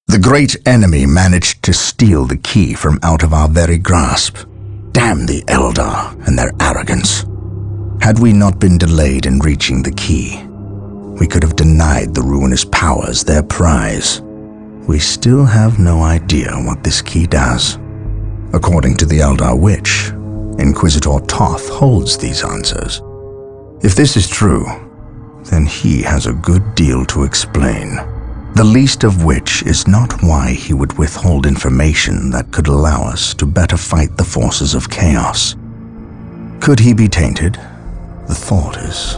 The great enemy managed to steal the key from out of our very grasp. Damn the Eldar and their arrogance. Had we not been delayed in reaching the key, we could have denied the ruinous powers their prize. We still have no idea what this key does. According to the Eldar Witch, Inquisitor Toth holds these answers. If this is true, then he has a good deal to explain. The least of which is not why he would withhold information that could allow us to better fight the forces of chaos. Could he be tainted? The thought is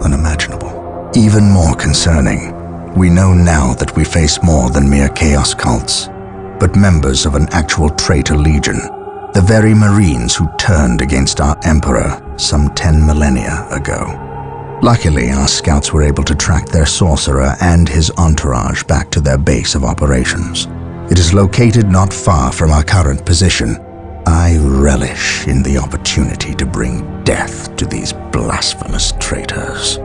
unimaginable. Even more concerning, we know now that we face more than mere chaos cults, but members of an actual traitor legion, the very Marines who turned against our Emperor some 10 millennia ago. Luckily, our scouts were able to track their sorcerer and his entourage back to their base of operations. It is located not far from our current position. I relish in the opportunity to bring death to these blasphemous traitors.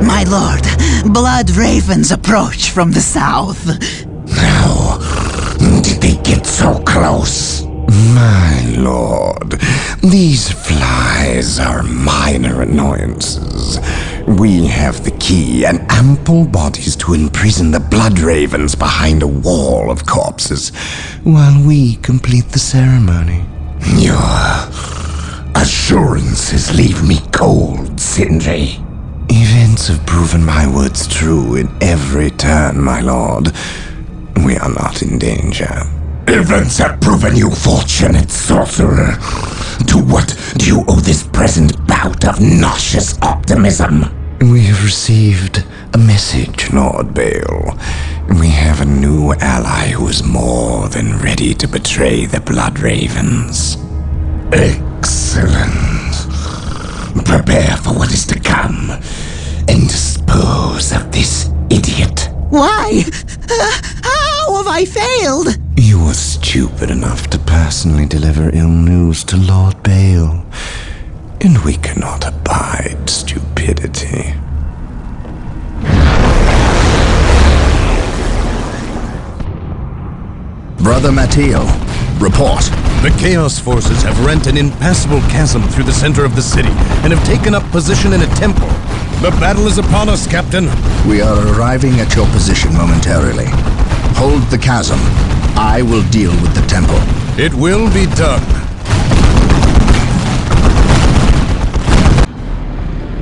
My lord, blood ravens approach from the south. How did they get so close? My lord, these flies are minor annoyances. We have the key and ample bodies to imprison the blood ravens behind a wall of corpses, while we complete the ceremony. Your assurances leave me cold, Sindri. Events have proven my words true in every turn, my lord. We are not in danger. Events have proven you fortunate, sorcerer. To what do you owe this present bout of nauseous optimism? We have received a message, Lord Bale. We have a new ally who is more than ready to betray the Blood Ravens. Excellent. Prepare for what is to come, and dispose of this idiot. Why? How have I failed? You were stupid enough to personally deliver ill news to Lord Bale, and we cannot abide stupidity. Brother Mateo, Report. The Chaos Forces have rent an impassable chasm through the center of the city and have taken up position in a temple. The battle is upon us, Captain. We are arriving at your position momentarily. Hold the chasm. I will deal with the temple. It will be done.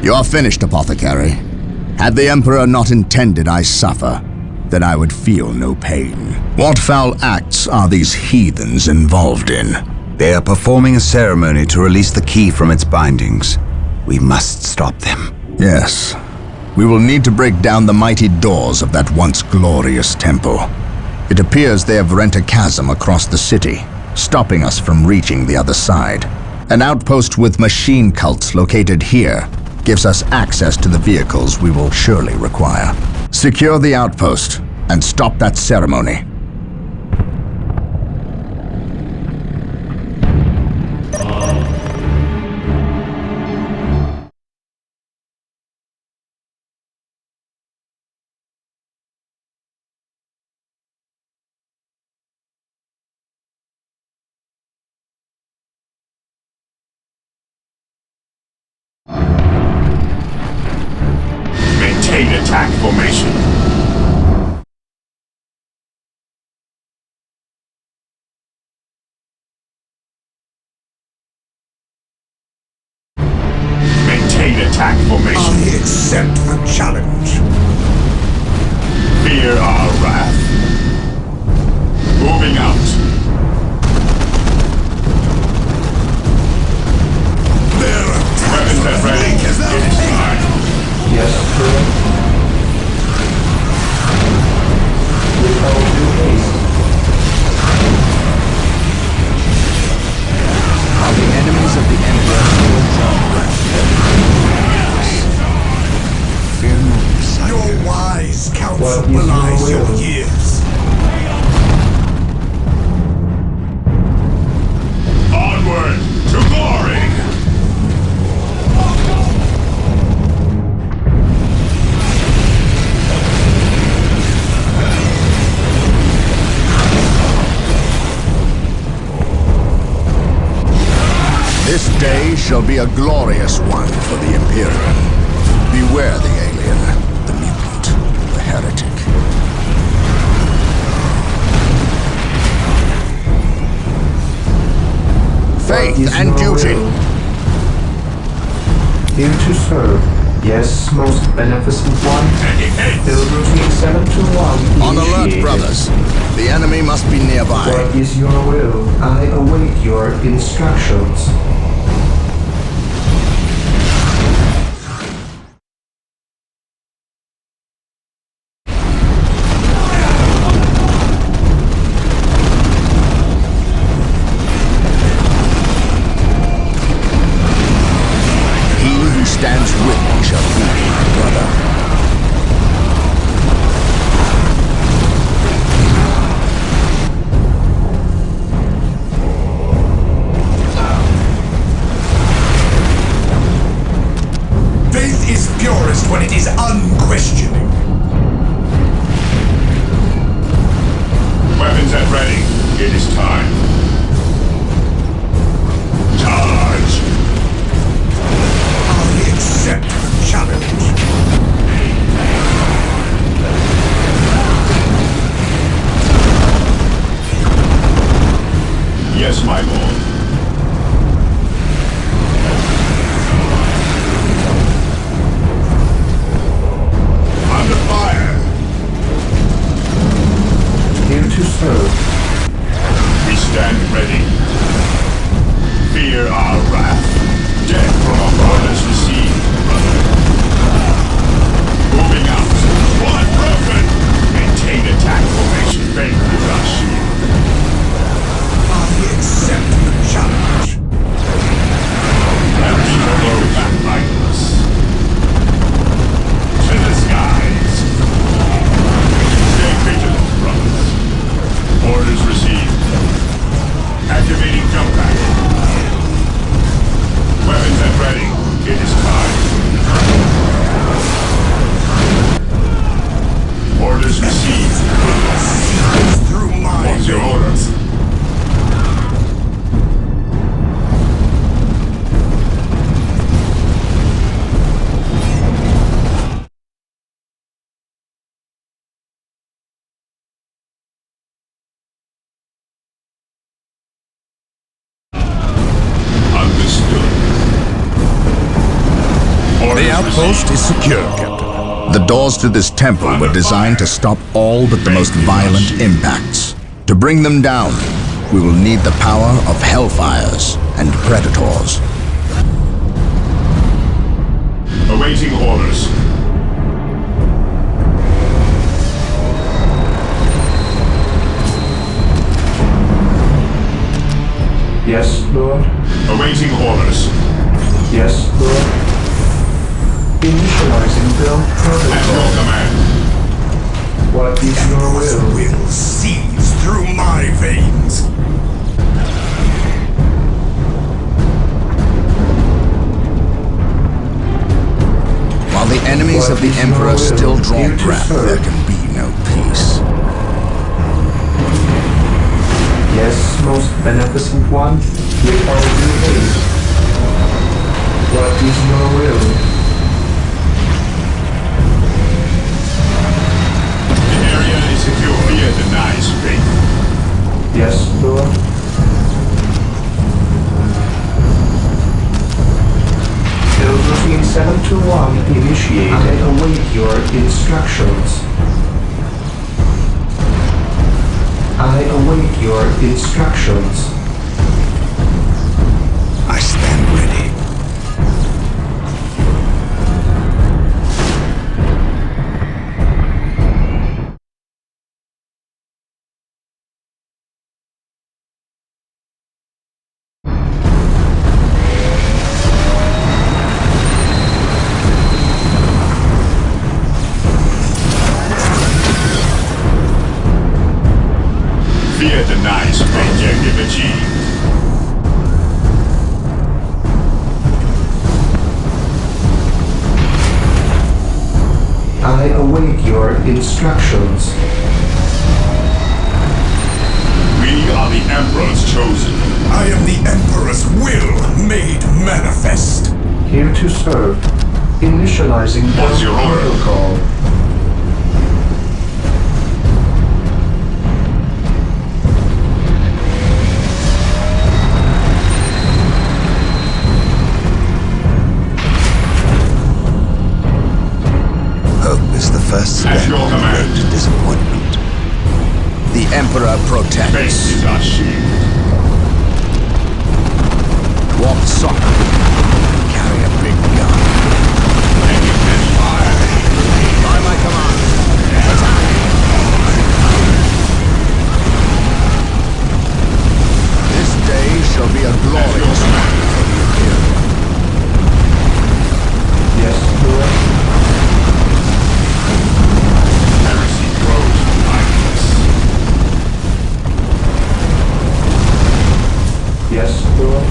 You're finished, Apothecary. Had the Emperor not intended I suffer, then I would feel no pain. What foul acts are these heathens involved in? They are performing a ceremony to release the key from its bindings. We must stop them. Yes. We will need to break down the mighty doors of that once glorious temple. It appears they have rent a chasm across the city, stopping us from reaching the other side. An outpost with machine cults located here gives us access to the vehicles we will surely require. Secure the outpost and stop that ceremony. Maintain attack formation. Maintain attack formation. I accept the challenge. Fear our wrath. Moving out. Weapons at ready. It is time. Yes, correct. With all due haste. Are the enemies of the Emperor still drawn? Fear not, sire. Your wise counsel What is belies your your will? years. Onward to glory! This day shall be a glorious one for the Imperium. Beware the alien, the mutant, the heretic. Faith and duty. Here to serve. Yes, most beneficent one. Build routine 721. On alert, initiated. brothers. The enemy must be nearby. What is your will? I await your instructions. He who stands with me shall be my brother. Faith is purest when it is unquestioning. Weapons at ready. It is time. Charge! I accept the challenge. Yes, my lord. Under fire! Here to serve. We stand ready. Fear our wrath. Death from our fathers received, brother. Moving out. Blood broken! Maintain attack formation. Favor rush. I accept the Outpost is secure, Captain. The doors to this temple were designed to stop all but the most violent impacts. To bring them down, we will need the power of hellfires and predators. Awaiting orders. Yes, Lord. Awaiting orders. Yes, Lord. Initializing build At protocol. your command. What is your will? Will seethes through my veins. While the enemies of the Emperor still draw breath, there can be no peace. Yes, most beneficent one, with all due haste. What is your will? The area is secure. Fear denies faith. Yes, Lord. Build routine 721 initiated. I await your instructions. I await your instructions. I stand ready. Fear denies faith. Objective achieved. I await your instructions. We are the Emperor's chosen. I am the Emperor's will made manifest. Here to serve. Initializing What's build your order? protocol. Hope is the first At step your on the road command. to disappointment. The Emperor Faith protects. is our shield. Walk softly. Carry a big gun. By my command. Attack! This day shall be a glorious one for the Imperium. Yes, Lord. Heresy grows mindless. Yes, Lord.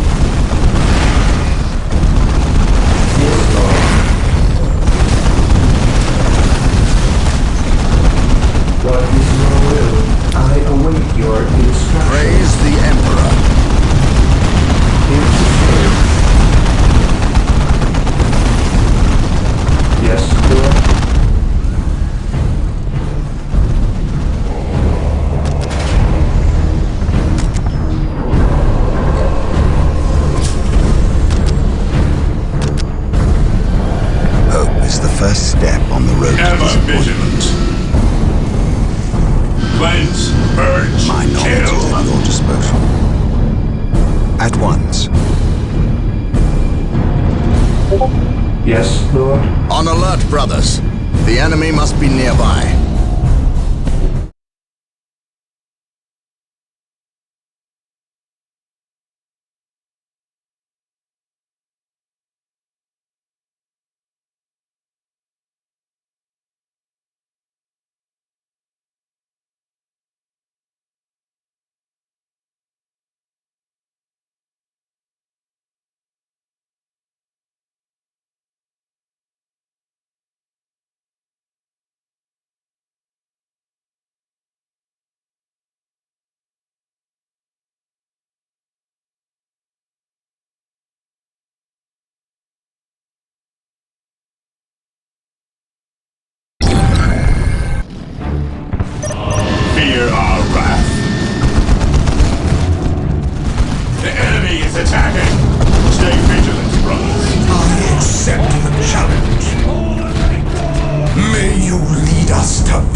Yes, Lord. What is your will? I await your instructions. Praise the Emperor. Here to serve. Yes, Lord. Hope is the first step on the road to Ever disappointment. vigilant. Cleanse, purge, My knowledge is kill. at your disposal. At once. Yes, Lord. On alert, brothers. The enemy must be nearby.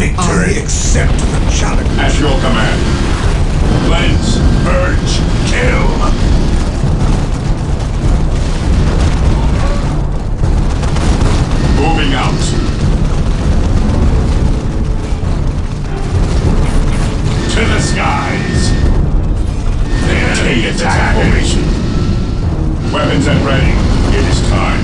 victory. Accept the challenge. At your command. Cleanse, purge, kill. Moving out. To the skies. The enemy attack formation. Weapons at ready. It is time.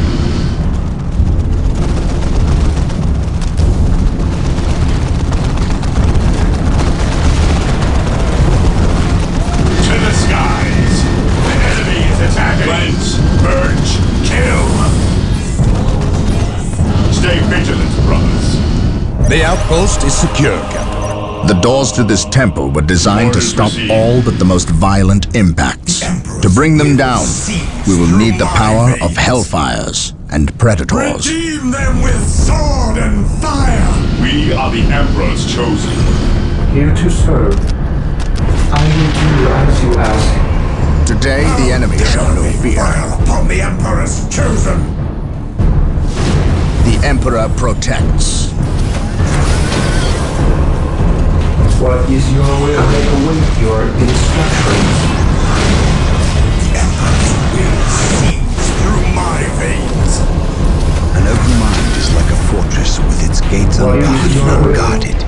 To the skies. The enemy is attacking. Cleanse, purge, kill. Stay vigilant, brothers. The outpost is secure, Captain. The doors to this temple were designed to stop all but the most violent impacts. To bring them down, we will need the power of hellfires and predators. Redeem them with sword and fire. We are the Emperor's chosen. Here to serve. I will do as you ask. Today the enemy shall know fear. Fire upon the Emperor's chosen. The Emperor protects. What is your will? I await your instructions. The Emperor's will seeps through my veins. An open mind is like a fortress with its gates What is unbarred your and will? unguarded.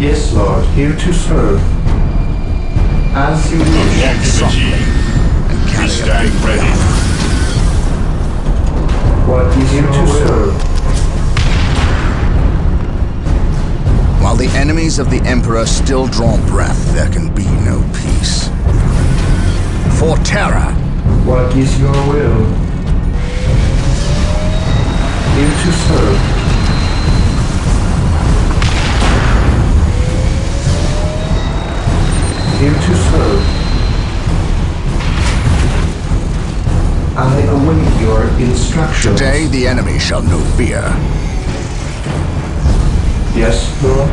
Yes, Lord. Here to serve. As you wish. Softly. We stand ready. What is your to serve? While the enemies of the Emperor still draw breath, there can be no peace. For terror, What is your will? Here to serve. Here to serve. I await your instructions. today the enemy shall know fear. Yes, Lord.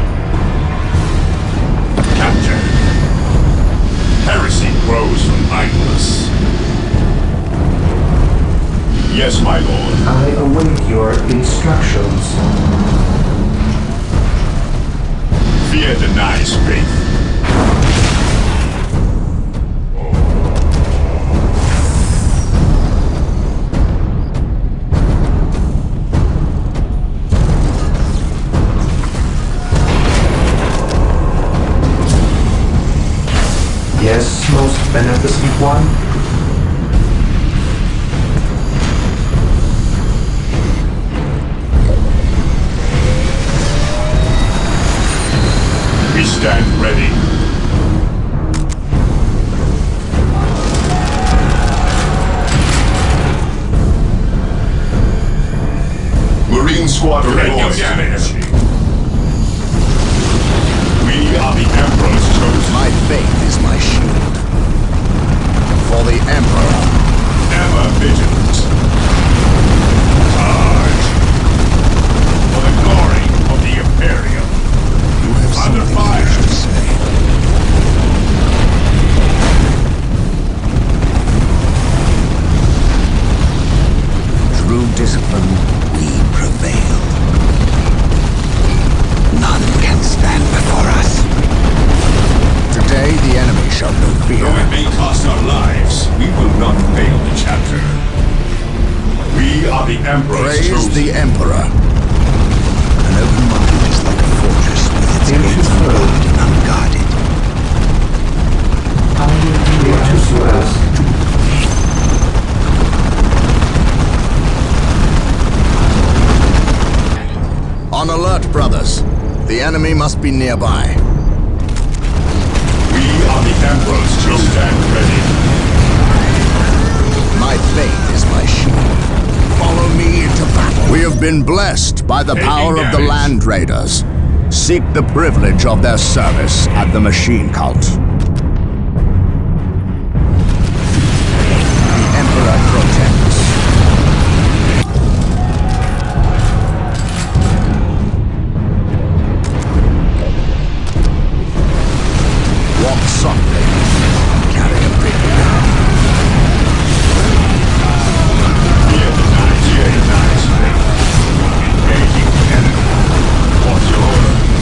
Capture. Heresy grows from idleness. Yes, my lord. I await your instructions. Fear denies faith. Yes, most beneficent one. We stand ready. Marine Squadron reports to the enemy. We are the Emperor's chosen. My faith is my shield. For the Emperor, Ever vigilant. Charge. For the glory of the Imperium. You have Under something fire. you should say. Through discipline, we prevail. None can stand before us. today the enemy shall know fear. Though it may cost our lives, we will not fail the chapter. We are the Emperor's Praise chosen. the Emperor. An open mind is like a fortress with its Here to gates serve. unbarred and unguarded. I will do as you ask. On alert, brothers. The enemy must be nearby. We are the Emperor's chosen. Stand ready. My faith is my shield. Follow me into battle. We have been blessed by the Taking power of the damage. Land Raiders. Seek the privilege of their service at the Machine Cult. The Emperor protects. Walk softly. Carry a big gun. Fear denies faith. Engaging the enemy. What's your order?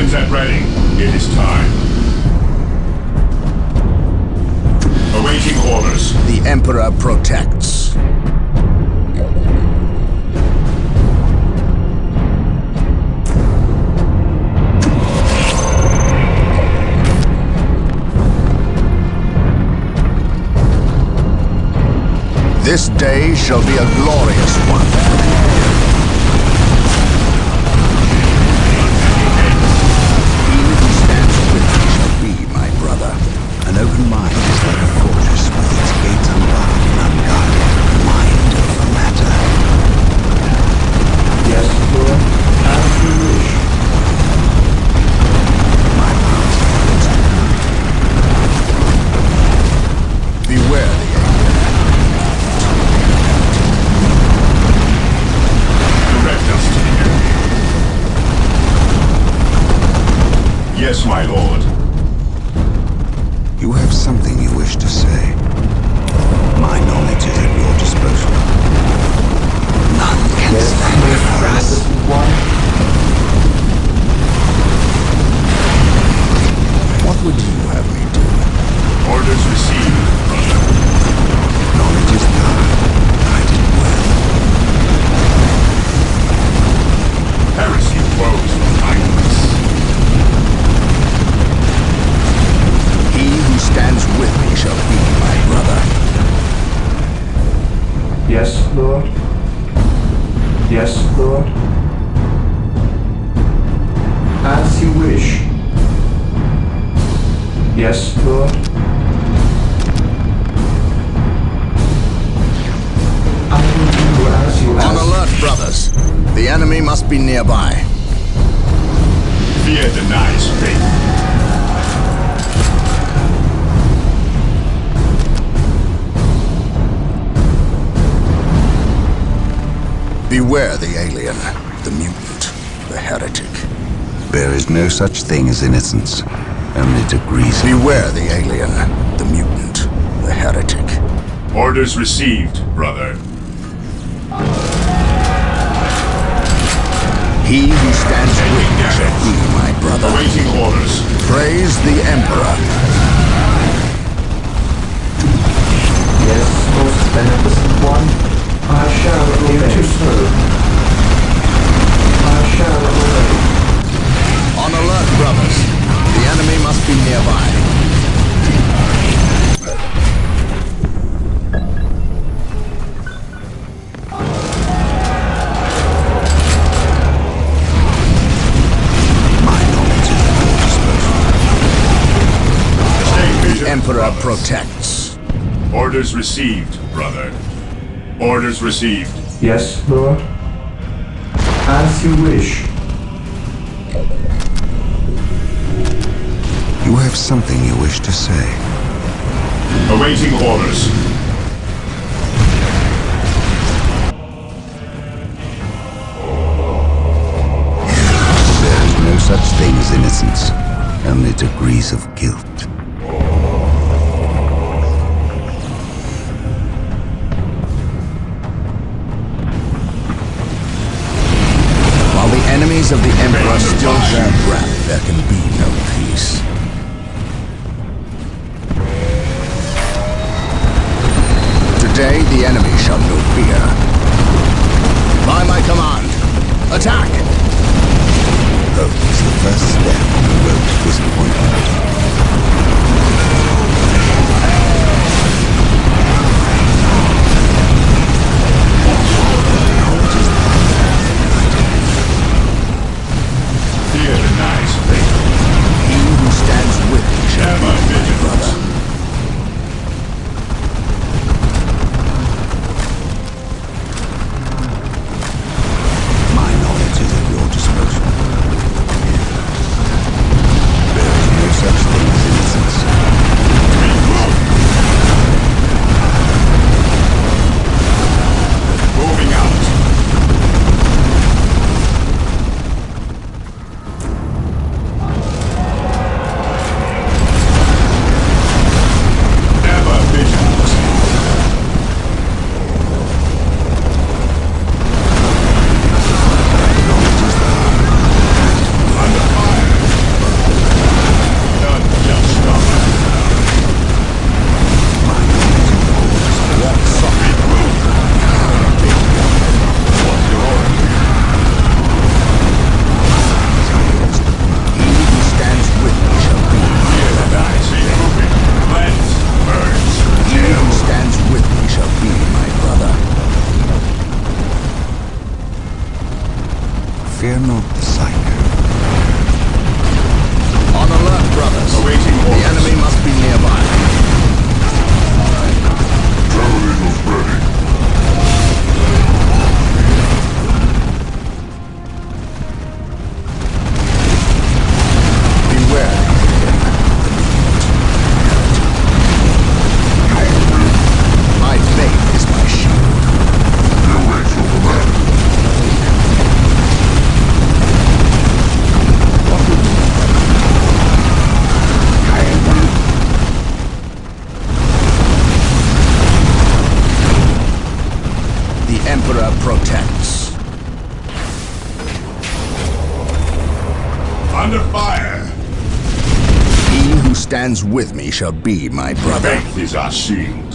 Weapons at ready. It is time. Awaiting orders. The Emperor protects. This day shall be a glorious one. He who stands with me shall be my brother. An open mind is like a fortress with its gates unbarred and unguarded. Mind over matter. Yes, Lord. As you wish. My path is Beware the Direct us to the enemy. Yes, my lord. You have something you wish to say. My knowledge is at your disposal. None can Yes, stand most before us. beneficent one. What would you have me do? Orders received, brother. Knowledge is power. Guide it well. Heresy flows behind us. He who stands with me shall be my brother. Yes, Lord. Yes, Lord. As you wish. Yes, Lord. I will do as you On ask. alert, brothers. The enemy must be nearby. Fear denies faith. Beware the alien, the mutant, the heretic. There is no such thing as innocence. Only degrees of Beware the alien, the mutant, the heretic. Orders received, brother. He who stands with me shall be my brother. Awaiting orders. Praise the Emperor. Yes, most beneficent one. I shall obey. To serve. I shall obey. On alert, brothers. The enemy must be nearby. my knowledge is at your disposal. Stay vigilant, Emperor brothers. protects. Orders received, brother. Orders received. Yes, Lord. As you wish. You have something you wish to say. Awaiting orders. There is no such thing as innocence. Only degrees of guilt. While the enemies of the Emperor still bear breath, there can be no peace. Today the enemy shall know fear. By my command, attack! Hope is the first step on the road to disappointment. Knowledge is power. Fear denies faith. fire! He who stands with me shall be my brother. Faith is our shield.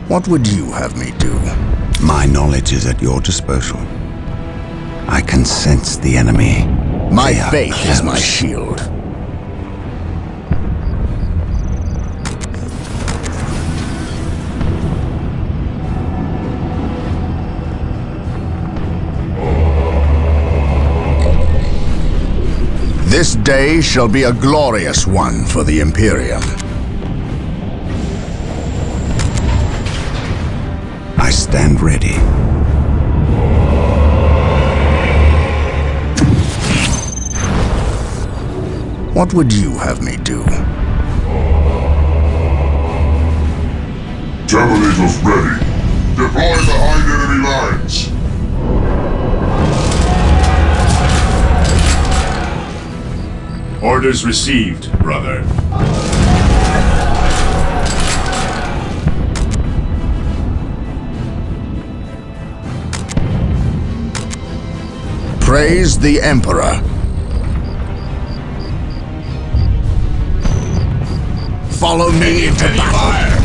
What would you have me do? My knowledge is at your disposal. I can sense the enemy. My They are faith is my close. shield. This day shall be a glorious one for the Imperium. I stand ready. What would you have me do? Terminators ready. Deploy behind enemy lines. Orders received, brother. Praise the Emperor. Follow me into battle.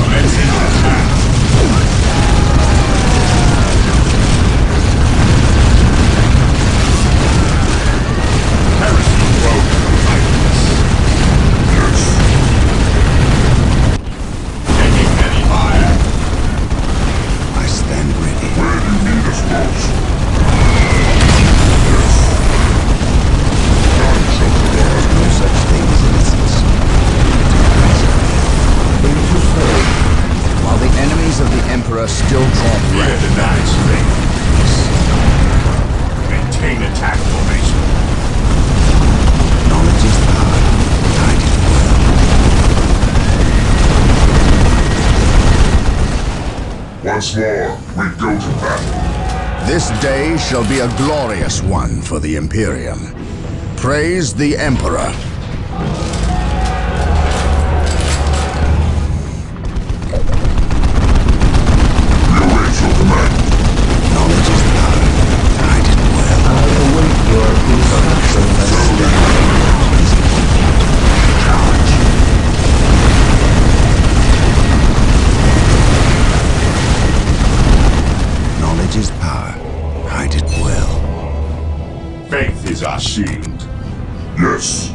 Commencing attack. Heresy broke. Yes. Taking heavy fire. I stand ready. Where do you need us most? No such thing as innocence. While the enemies of the Emperor still draw Fear breath, denies faith. Maintain attack formation. Knowledge is power. Guide it well. Once more, we go to battle. this day shall be a glorious one for the Imperium. Praise the Emperor. We await your command. Knowledge is power. Guide it well. I await your instructions. Knowledge is power. Hide it well. Faith is our shield. Yes.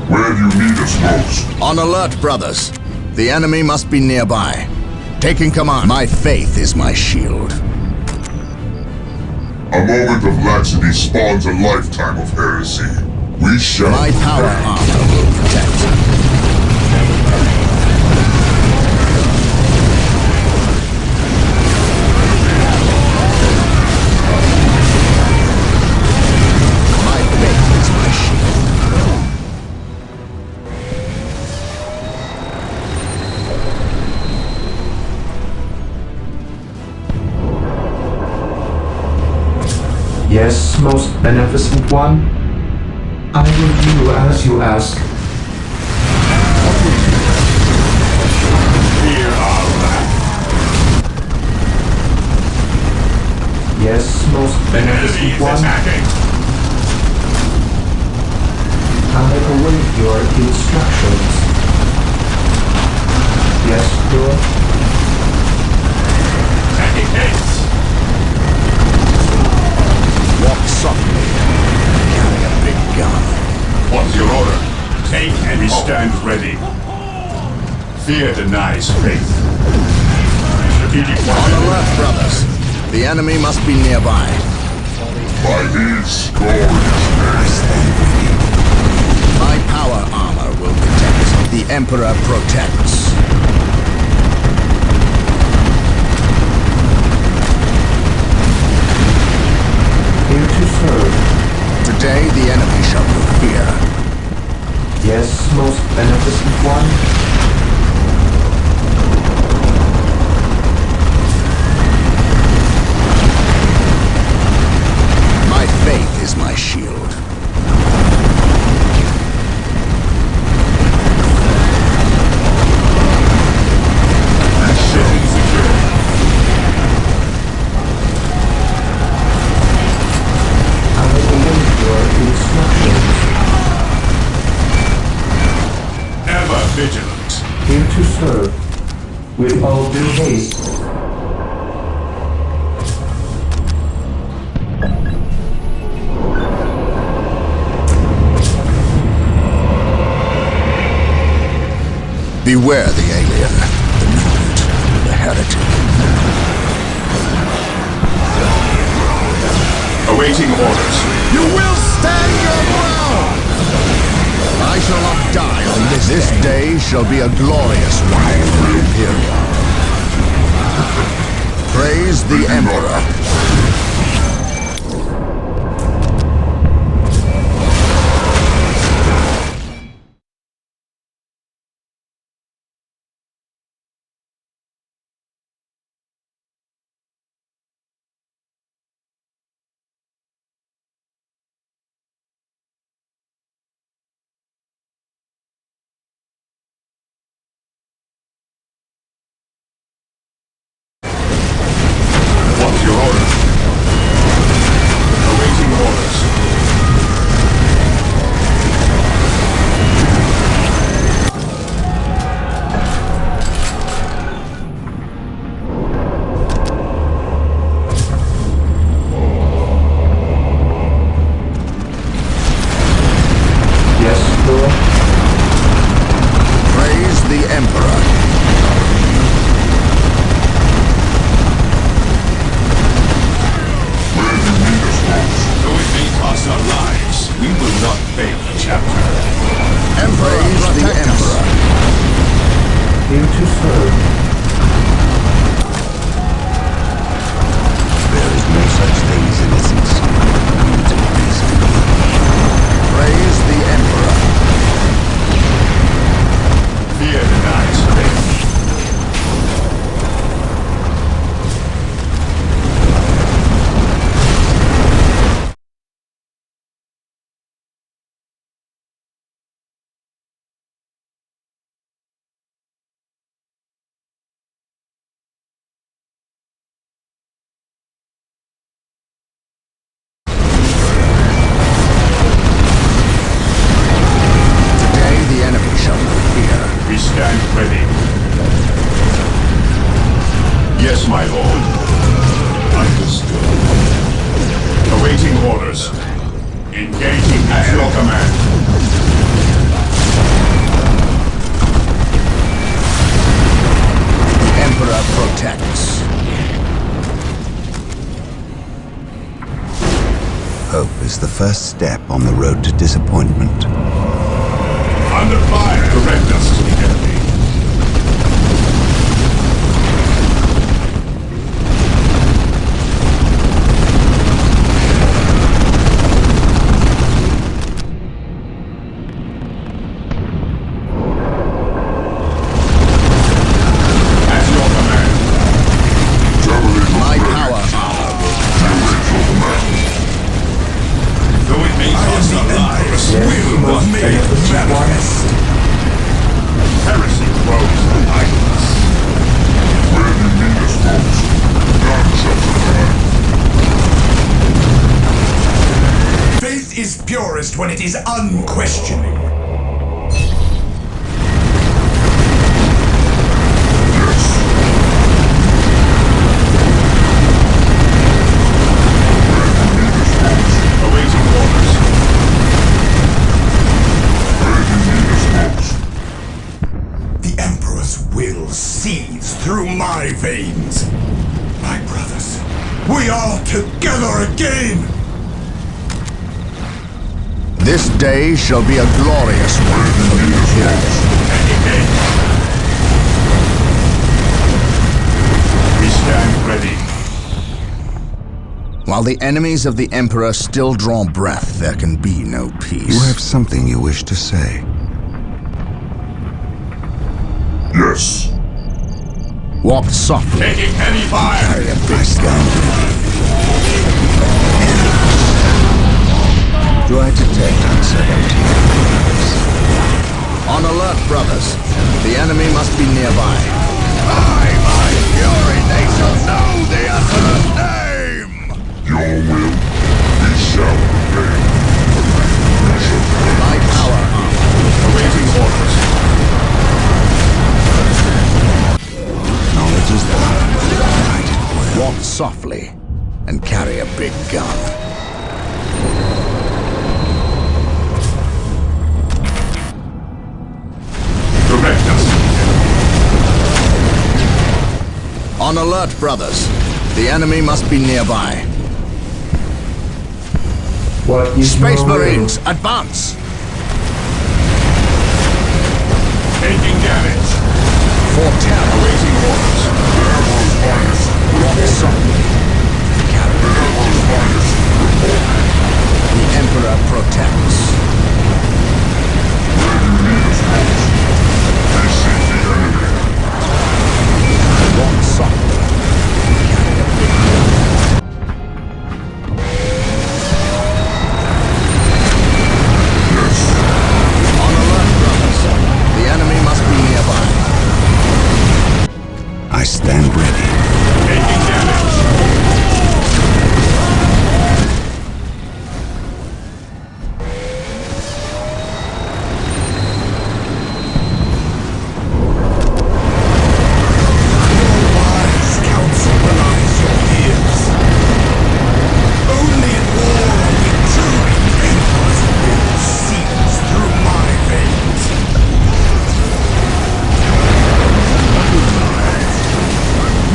Where do you need us most? On alert, brothers. The enemy must be nearby. Taking command. My faith is my shield. A moment of laxity spawns a lifetime of heresy. We shall... My power armor will protect. My faith is my shield. Yes, most beneficent one. I will do as you ask. Fear our wrath. Yes, most Enemy beneficent is one. attacking. I await your instructions. Yes, Lord. Attacking haste. Walk softly. Carry a big gun. What's your order? Take and we stand ready. Fear denies faith. Strategic On weapon. alert, brothers. The enemy must be nearby. By these glorious I days. stand ready. My power armor will protect. The Emperor protects. Here to serve. Today the enemy shall know fear. Yes, most beneficent one. serve, with all due haste. Beware the alien, the mutant, the heretic. Awaiting orders. You will stand your ground! I shall not die on this day. This day shall be a glorious one for the Imperium. Praise the Emperor. What's your order? Awaiting orders. Yes, Lord. Praise the Emperor. Though it may cost our lives, we will not fail the chapter. Praise the Emperor. Here to serve. There is no such thing as innocence. Praise the Emperor. Fear denies faith. Today the enemy shall not fear. We stand ready. Yes, my lord. Understood. Awaiting orders. Engaging at your command. The Emperor protects. Hope is the first step on the road to disappointment. Under fire! Direct us to the enemy. At your command. My power. Though it may cost our lives, Yes, we will not most fail the beneficent chapter. one. Heresy grows behind us. Where you need us most, none shall survive. Faith is purest when it is unquestioning. Awaiting orders. The Emperor's will seethes through my veins. My brothers, we are together again! This day shall be a glorious one for the Imperium. We stand ready. While the enemies of the Emperor still draw breath, there can be no peace. You have something you wish to say. Yes. Walk softly. Taking heavy fire. Carry a big gun. Do I detect uncertainty? On alert, brothers. The enemy must be nearby. By my fury, they shall know the Emperor's name! Your will, we shall obey. My power. Awaiting orders. begun. Direct us. On alert, brothers. The enemy must be nearby. What is Space your will? Marines, advance! Taking damage. For terror. Awaiting orders. Rock solid. The Emperor protects. Rock solid. On alert, brothers. The enemy must be nearby. I stand ready. Taking damage. Wise counsel belies your ears. Only in war are we true. Emperor's will seeps through my veins.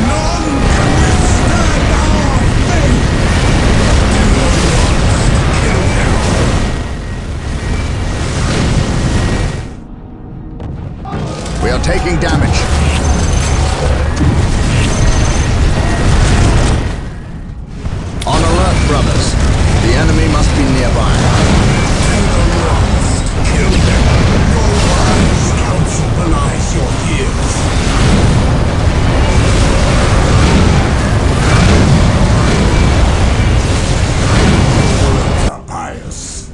None can withstand our fate. Kill them. We are taking damage. On alert, brothers. The enemy must be nearby. Kill them. Your wise counsel belies your ears. Words are pious.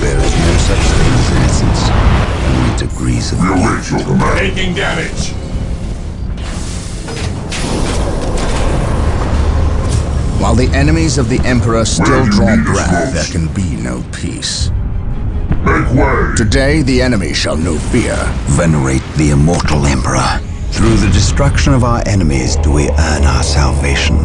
There is no such thing as innocence. Only degrees of guilt. Taking damage. While the enemies of the Emperor still draw breath, there can be no peace. Today, the enemy shall know fear. Venerate the immortal Emperor. Through the destruction of our enemies do we earn our salvation.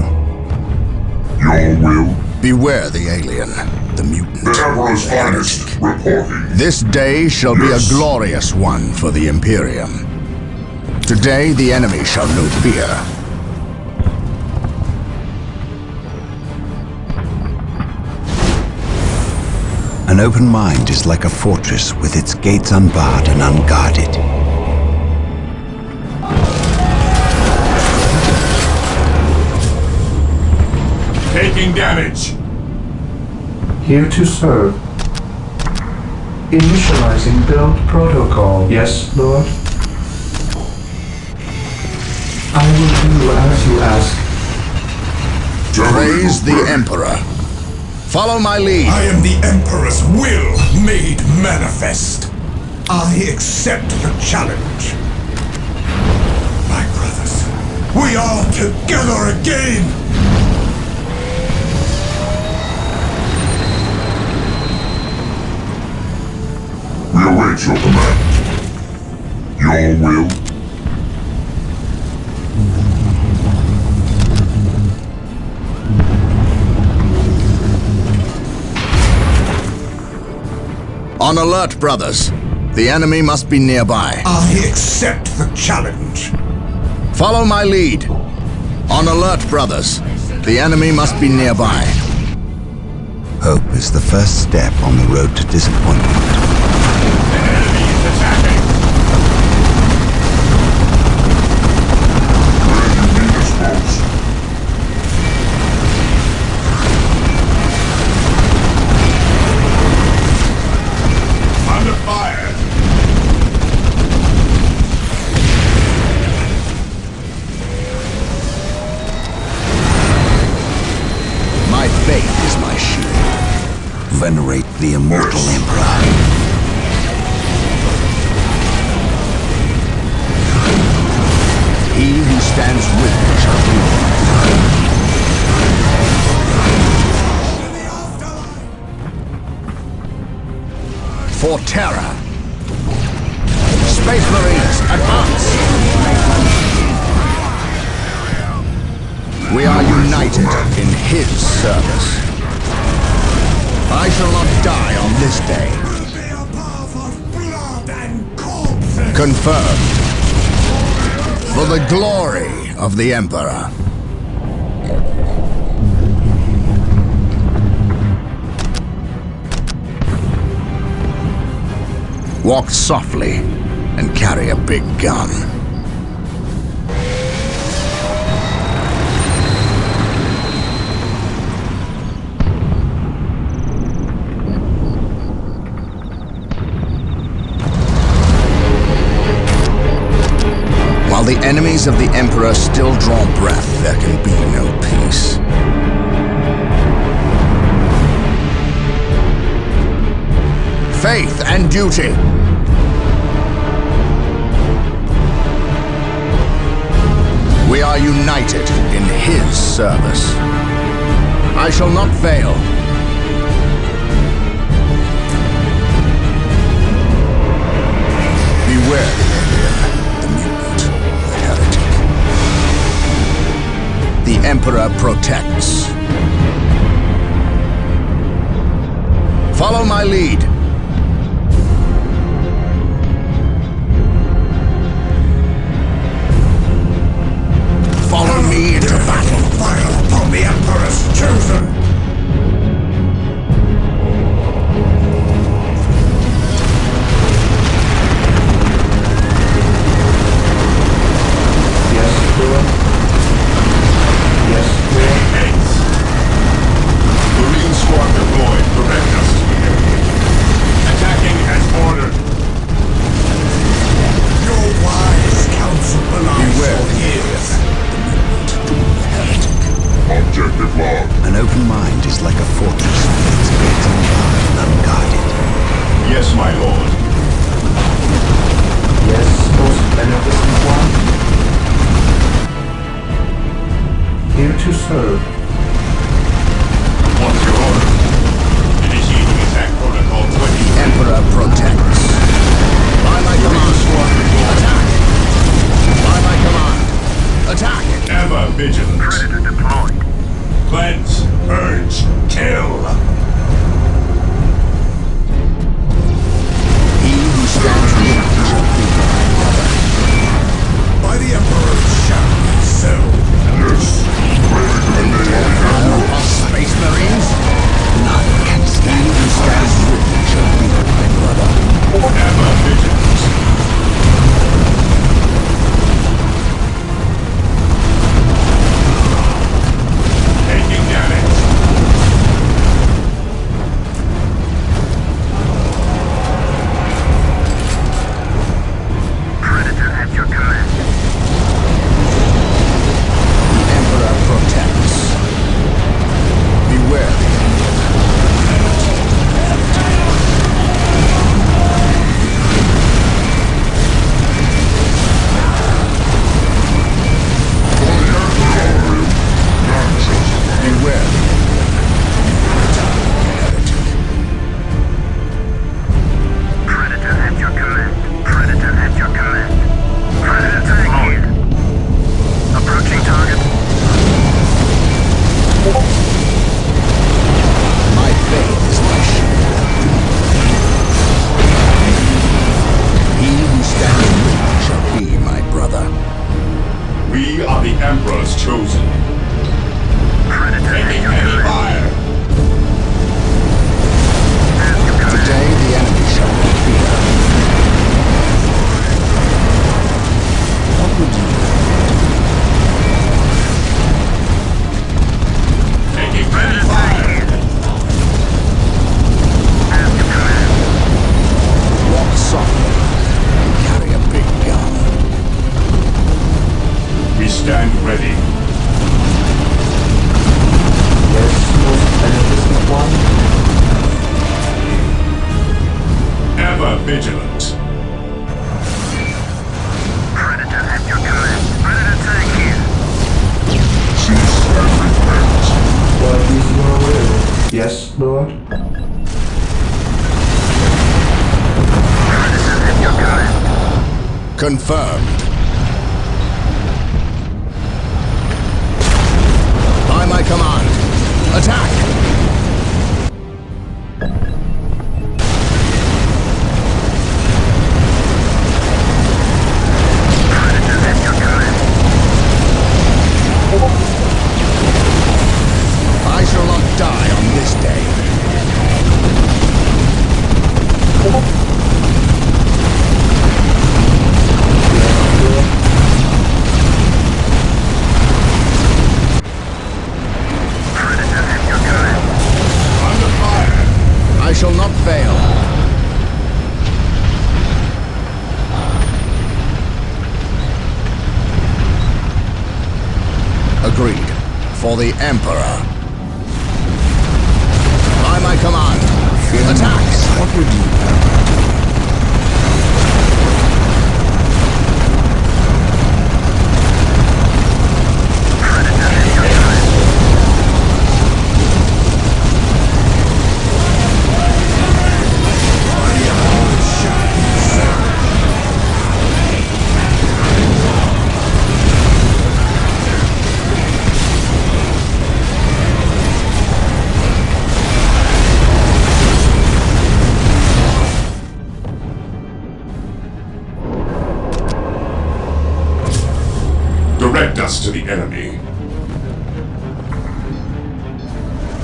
Your will. Beware the alien, the mutant. Emperor's the finest. heretic. Reporting. This day shall be a glorious one for the Imperium. Today, the enemy shall know fear. An open mind is like a fortress with its gates unbarred and unguarded. Taking damage. Here to serve. Initializing build protocol. Yes, Lord? I will do as you ask. Praise the Emperor. Follow my lead. I am the Emperor's will made manifest. I accept the challenge. My brothers, we are together again! We await your command. Your will. On alert, brothers. The enemy must be nearby. I accept the challenge. Follow my lead. On alert, brothers. The enemy must be nearby. Hope is the first step on the road to disappointment. The enemy is attacking. Ready disposed. Under fire. My faith is my shield. Venerate the immortal Emperor. He who stands with me shall rule. For terror. Space Marines, advance! We are united in his service. I shall not die on this day. Confirmed. For the glory of the Emperor. Walk softly and carry a big gun. While the enemies of the Emperor still draw breath, there can be no peace. Faith and duty. We are united in his service. I shall not fail. Beware the mutant, the heretic. The Emperor protects. Follow my lead. Follow me into battle. Fire upon the Emperor's chosen! Yes, Lord. Yes, Lord. Hates. Marine squad deployed. Direct us here. Attacking as ordered. Your wise counsel belies Beware. your ears. Objective log. An open mind is like a fortress that's built unguarded and unguarded. Yes, my lord. Yes, most beneficent one. Here to serve. What's your order? Initiating attack protocol 20. Emperor protects. By my command. Attack. By my command. Attack. Ever vigilant. Predator deployed. Cleanse. Purge. Kill. He who stands ready shall be my brother. By the Emperor's shadow, so. Yes. Space Marines? None can stand. He who stands ready shall be my brother. Ever vigilant. Taking damage. Predator at your command. The Emperor protects. Beware. Beware. Predator at your command. Predator at your command. Predator tank here. Approaching target. My faith is my shield. He who stands ready shall be my brother. We are the Emperor's chosen. Predator at Taking your heavy command. fire. At your command. Today the enemy shall not fear. What would you do? Taking heavy Predator tank fire. here. At your command. Walk softly and carry a big gun. We stand ready. Yes, most beneficent one. Ever vigilant. Predator at your command. Predator tank here. Cease every threat. What is your will? Yes, Lord. Predator at your command. Confirmed. Attack! I shall not die on this day. I shall not fail. Agreed. For the Emperor. By my command. Attack! What would you have? Direct us to the enemy.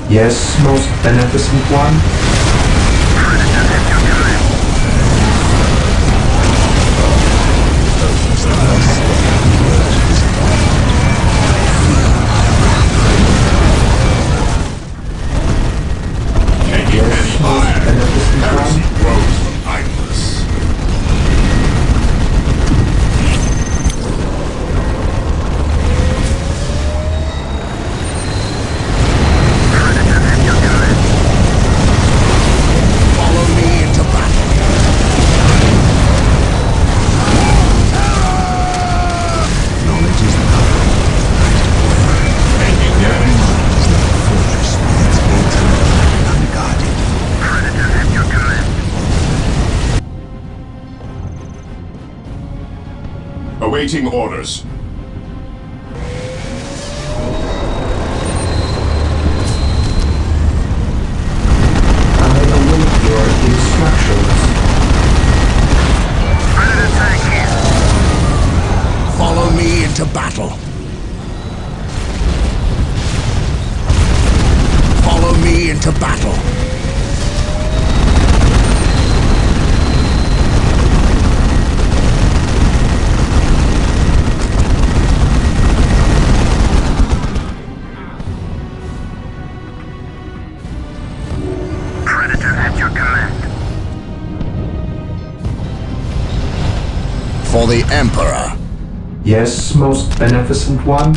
Yes, most beneficent one. Taking any fire. Beneficent Heresy one. grows from idleness. Follow me into battle. Knowledge is power. Taking damage. Is like a fortress with its gates unguarded. Predator at your command. Awaiting orders. I await your instructions. Predator tank here. Follow me into battle. Follow me into battle. Predator at your command. For the Emperor. Yes, most beneficent one.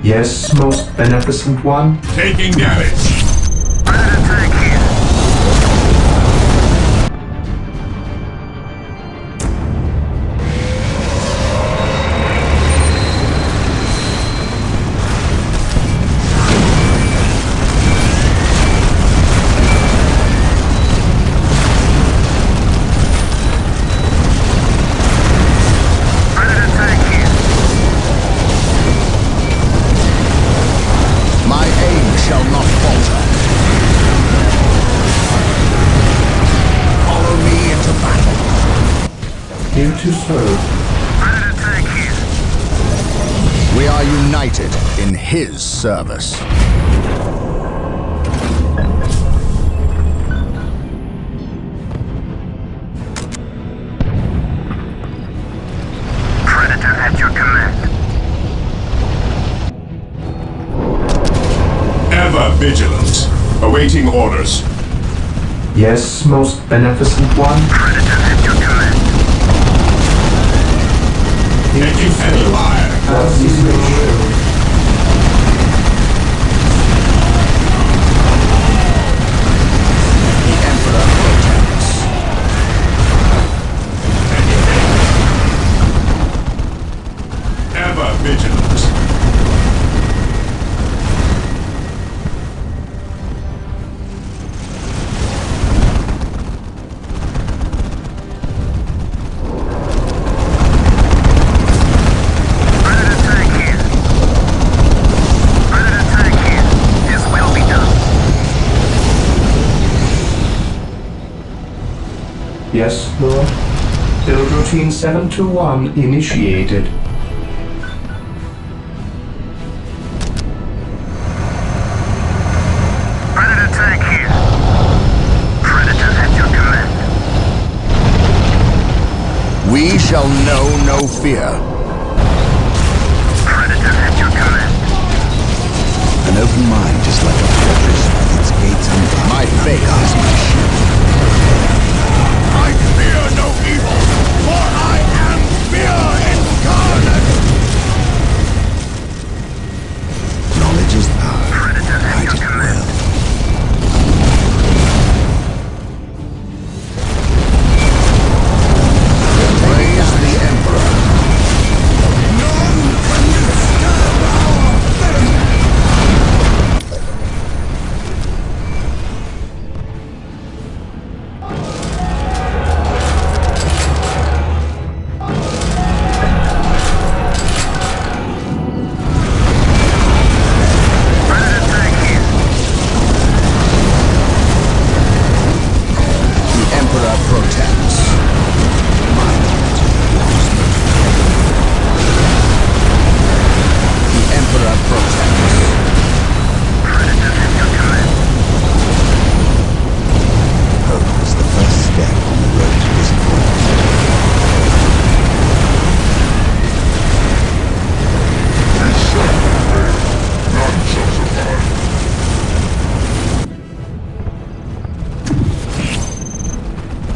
Yes, most beneficent one. Taking damage. Predator tank here. Predator tank here. My aim shall not falter. Follow me into battle. Here to serve. Predator tank here. We are united in his service. Predator at your command. Ever vigilant. Awaiting orders. Yes, most beneficent one. Predator at your command. Here to Taking any serve. fire. As is your will. The Emperor protects. Ever vigilant. Predator tank here. Yes, Lord. Build routine 721 initiated. Predator tank here. Predator at your command. We shall know no fear. Predator at your command. An open mind is like a fortress with its gates unbarred. My fate is my shield. I fear no evil, for I am fear incarnate! Knowledge is power. Predator at Hide your it command. well. Praise the Emperor. None can withstand our fate! Predator tank here. The Emperor protects. The Emperor protects. Predator at your command. Hope is the first step on the road to disappointment.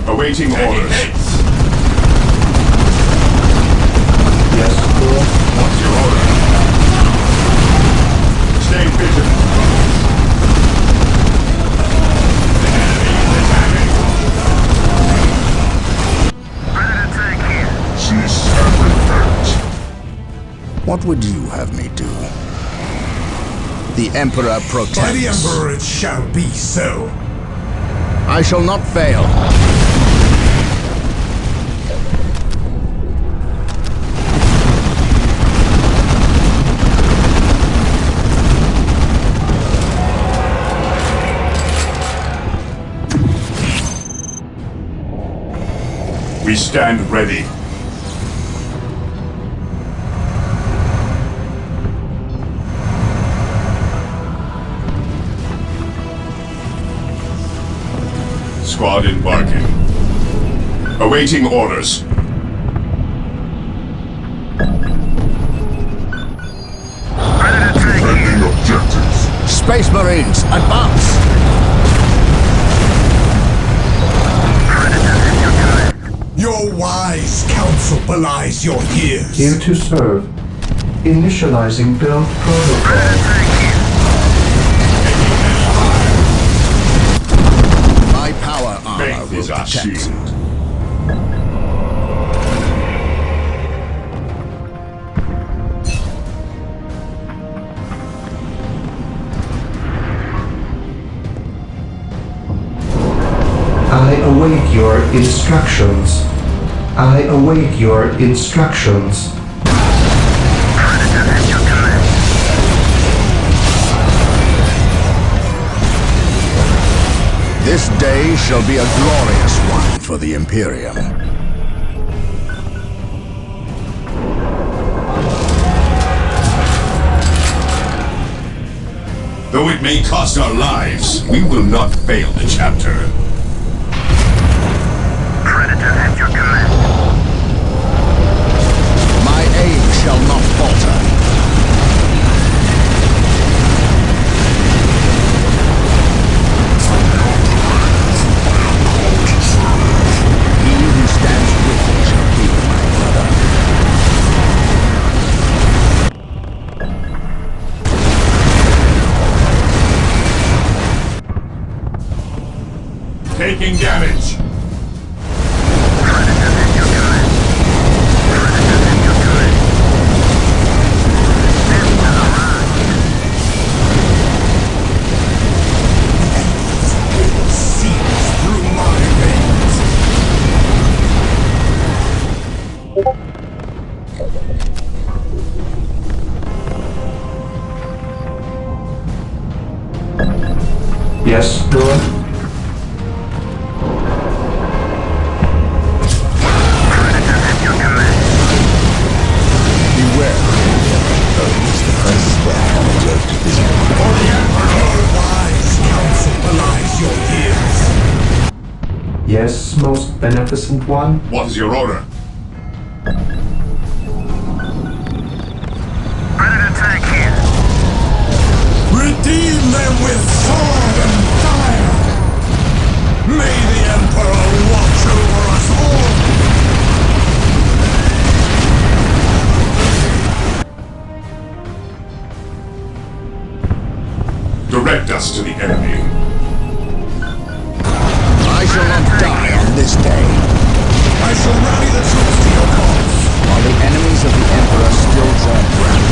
Awaiting orders. Yes, Lord. What's your order? Stay vigilant. The enemy is attacking. Predator tank here. Cease everything. What would you have me do? The Emperor protects. By the Emperor it shall be so. I shall not fail. We stand ready. Squad embarking. Awaiting orders. Predator tank here. Defending objectives. Space Marines, advance! Predator at your command. Your wise counsel belies your years. Here to serve. Initializing build protocol. Predator tank here. My power armor Faith will is our protect. shield. I await your instructions. I await your instructions. Predator at your command. This day shall be a glorious one for the Imperium. Though it may cost our lives, we will not fail the chapter. Predator at your command. My aim shall not falter. He who stands with me shall be my brother. Taking damage. Predator at your command. Predator at your command. Stand to the right. It seeps through my veins. Yes, Lord. Yes, most beneficent one? What is your order? Predator tank here. Redeem them with sword and fire! May the Emperor watch over us all! Direct us to the enemy. I shall not die on this day. I shall rally the troops to your cause! While the enemies of the Emperor still draw breath.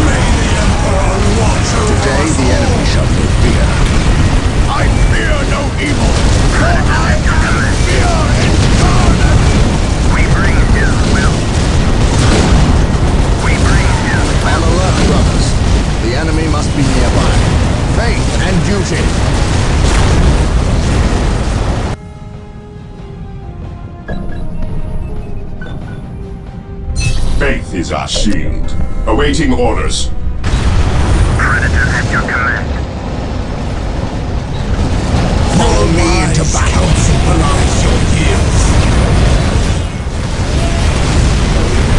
May the Emperor watch over Today us the all! enemy shall feel fear. I fear no evil, for I am fear incarnate! We bring his will. We bring his will. On alert, brothers. The enemy must be nearby. Faith and duty. Faith is our shield. Awaiting orders. Predator at your command. Follow me into battle. Council belies your years!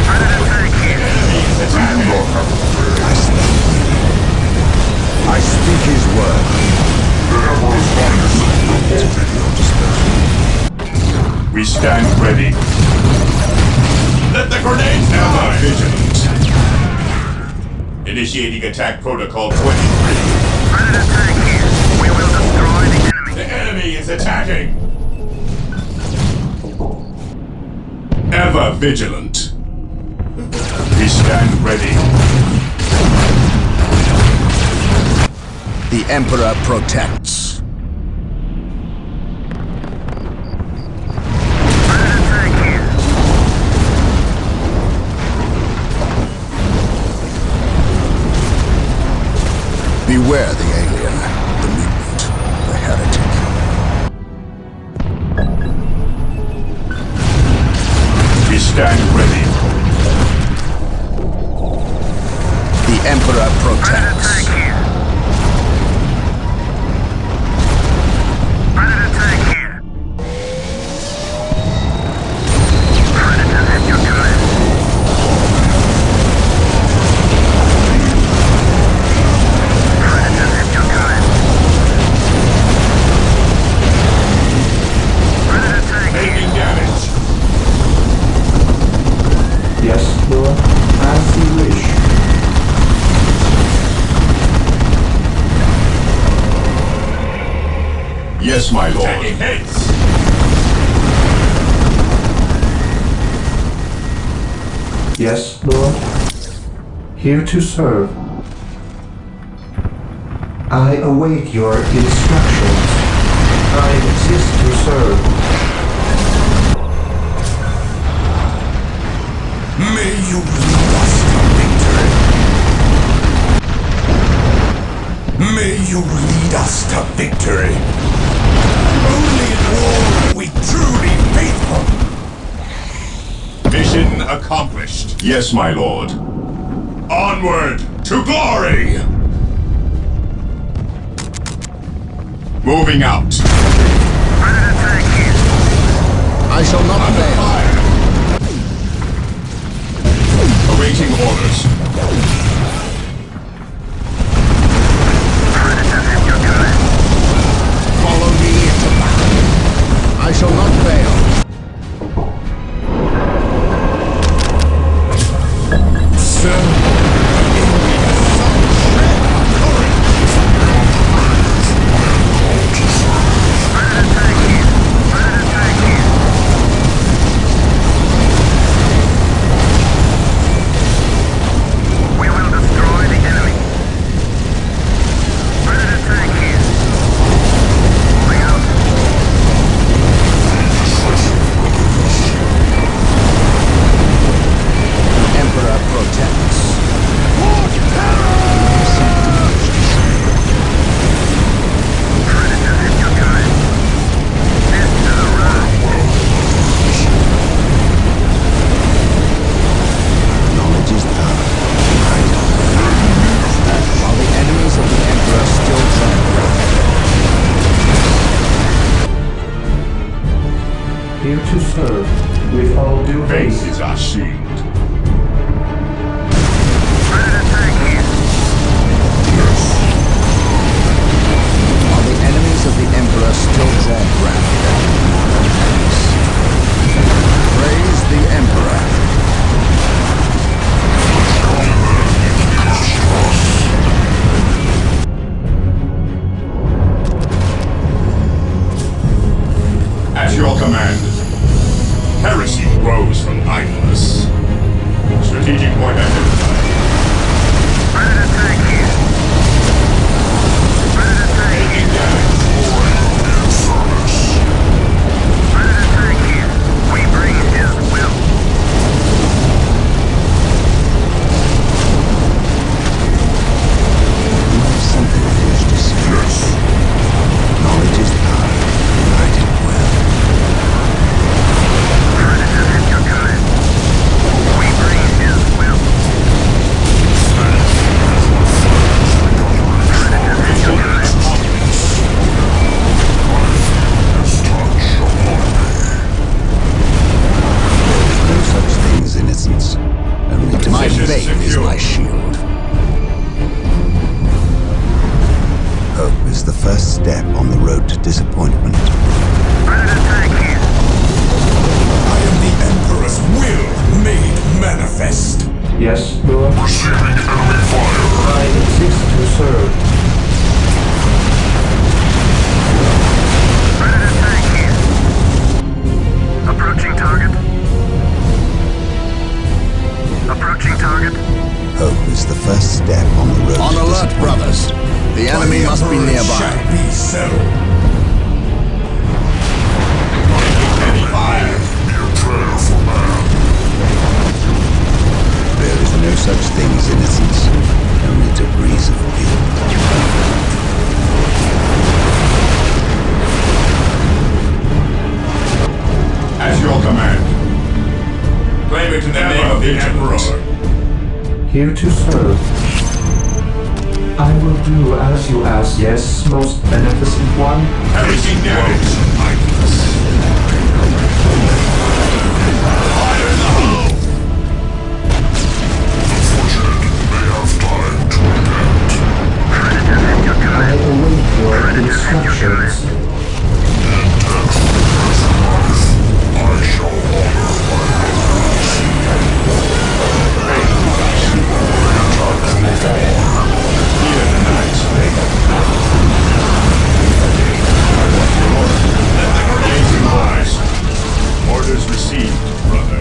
Predator tank here. I speak his word. We stand ready. Let the grenades fly! Vigilant. Initiating attack protocol 23. Predator tank here. We will destroy the enemy. The enemy is attacking! Ever vigilant. We stand ready. The Emperor protects. Predator tank here. Beware the alien, the mutant, the heretic. We stand ready. The Emperor Predator protects. tank here. Predator tank here. Predator at your command. Predator at your command. Predator tank here. Taking damage. Yes, Lord. As you wish. Yes, my lord. Taking hits. Yes, Lord. Here to serve. I await your instructions. I exist to serve. May you lead us to victory! May you lead us to victory! Only in war are we truly faithful! Mission accomplished. Yes, my lord. Onward to glory! Moving out. Predator tank here. I shall not Under fail. fire. Awaiting orders. Predator at your command. Follow me into battle. I shall not fail. Sir, Predator tank here. Predator tank here. We serve. With all due Faith haste. is our shield. Predator tank here. Are the enemies of the Emperor still drawn ground? Praise the Emperor. At your command, heresy grows from idleness. Strategic point identified. Predator tank here. Predator tank Taking here. damage. Predator tank here. We bring his will. You have something I wish to say. Yes. Knowledge is power. Write it well. Predator at your command. We bring his will. Predator at your command. No such thing as innocence. Only to My Position faith is secure. my shield. hope is the first step on the road to disappointment. Predator tank here. I am the Emperor's will made manifest. Yes, Lord. Receiving enemy fire. I exist to serve. Predator tank here. Approaching target. Approaching target. Hope is the first step on the road On to alert, disappointment. brothers. The enemy My must be Emperor nearby. shall be settled. Enemy fire. Betrayal for man. There is no such thing as innocence, only degrees of guilt. At your command. Claim it in the name of the Emperor. Here to serve. I will do as you ask. Yes, most beneficent one. Taking damage. Fire in the hole. May have time to repent. Predator at your I command. await your Predator at your instructions. command. I shall honor my Hear the night. Blazing eyes. Orders received, brother.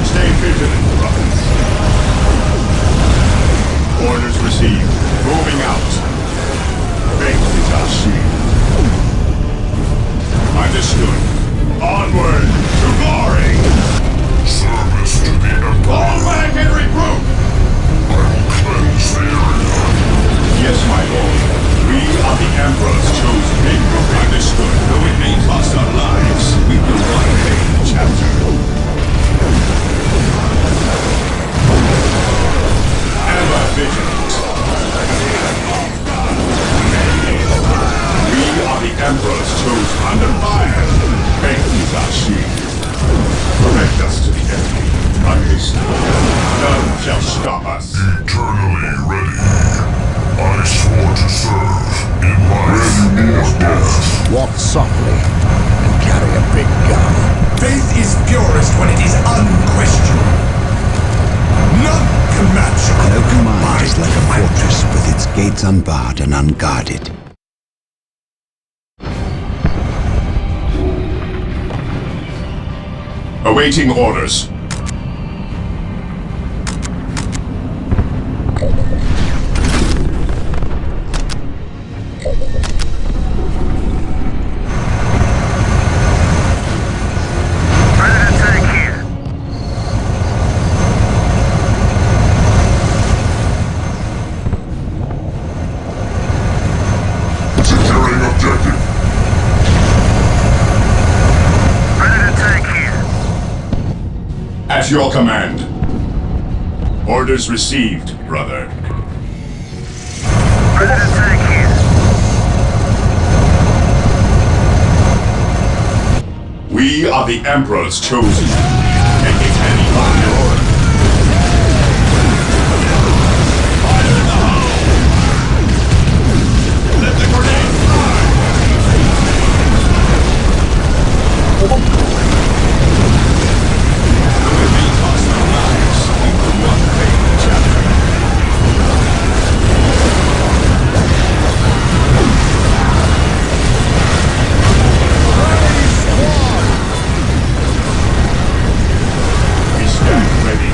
Stay vigilant, brothers. Orders received. Moving out. Faith is our shield. Understood. Onward to glory! service to the Emperor. Fall back and regroup! I will cleanse the area. Yes, my lord. We are the Emperor's chosen people. Understood. Though it may cost our lives, we will one day chapter. Ever vigilant. We are the Emperor's chosen under fire. Faith is our shield. Protect us to the enemy. Understood. None shall stop us. Eternally ready. I swore to serve in life or death. Walk softly and carry a big gun. Faith is purest when it is unquestioned. None can match An open mind is like a fortress with its gates unbarred and unguarded. Awaiting orders. Predator tank here. Securing objective. Predator tank here. At your command. Orders received, brother. Predator tank here. We are are the Emperor's chosen. Take it any by your order. Fire in the hole! Let the grenade fly! Though it may cost our lives, we will not fail each other. We stand ready.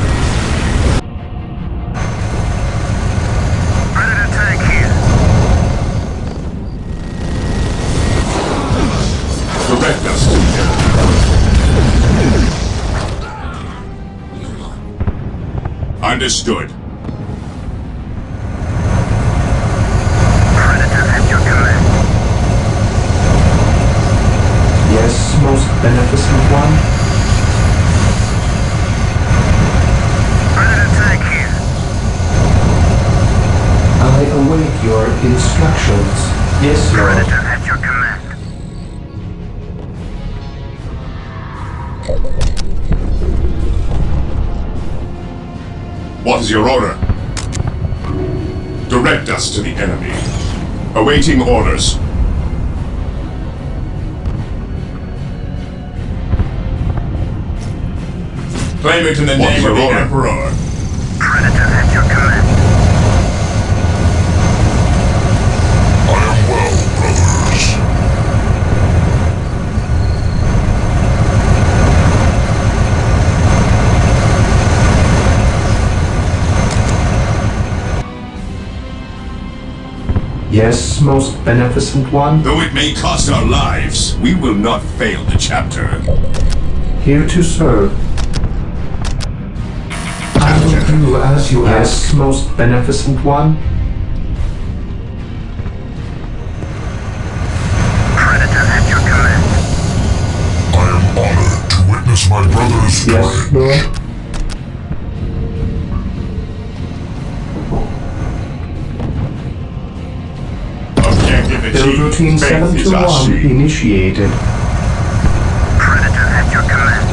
Ready to take here. Direct us to him. Understood. Predator at your command. Yes, most beneficent one. Ready to take here. I await your instructions. Yes, Lord. Predator at your command. What is your order? Direct us to the enemy. Awaiting orders. Claim it in the name of the Emperor. Predator at your command. I am well, brothers. Yes, most beneficent one. Though it may cost our lives, we will not fail the chapter. Here to serve. I will do as you ask, most beneficent one. Predator at your command. I am honored to witness my brother's Yes, Lord. Objective Build achieved. routine Faith is our 721 shield. initiated. Predator at your command.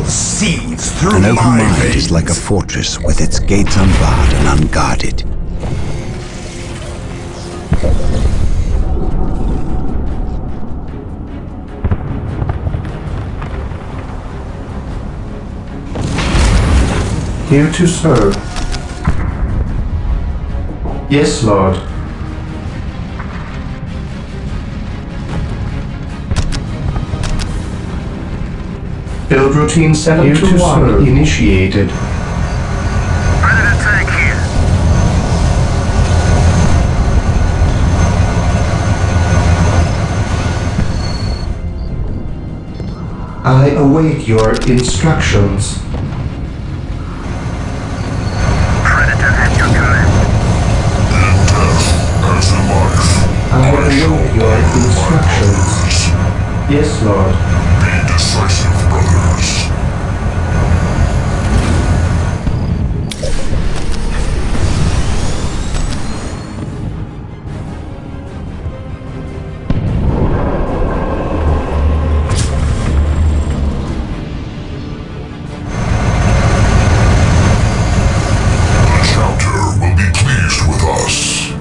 Seethes through An open my mind veins. is like a fortress with its gates unbarred and unguarded. Here to serve. Yes, Lord. Build routine 721 initiated. Ready to take here. I await your instructions. Predator at your command. As in life, I await your instructions. Yes, Lord. be decisive, brothers. The chapter will be pleased with us.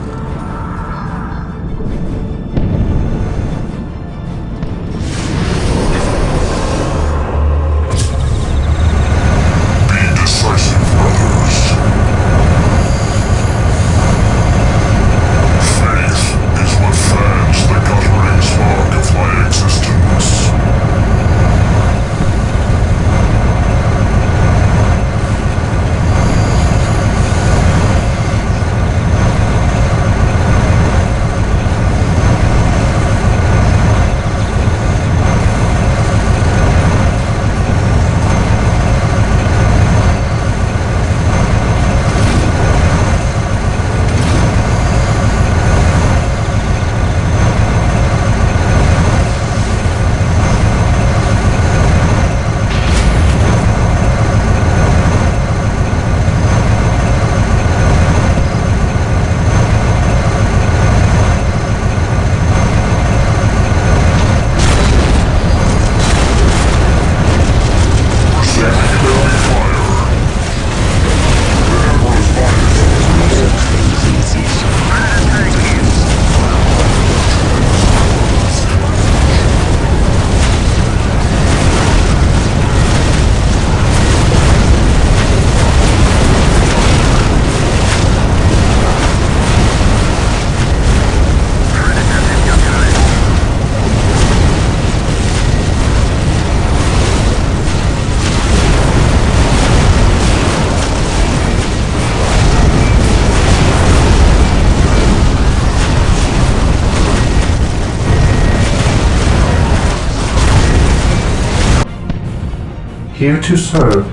Here to serve.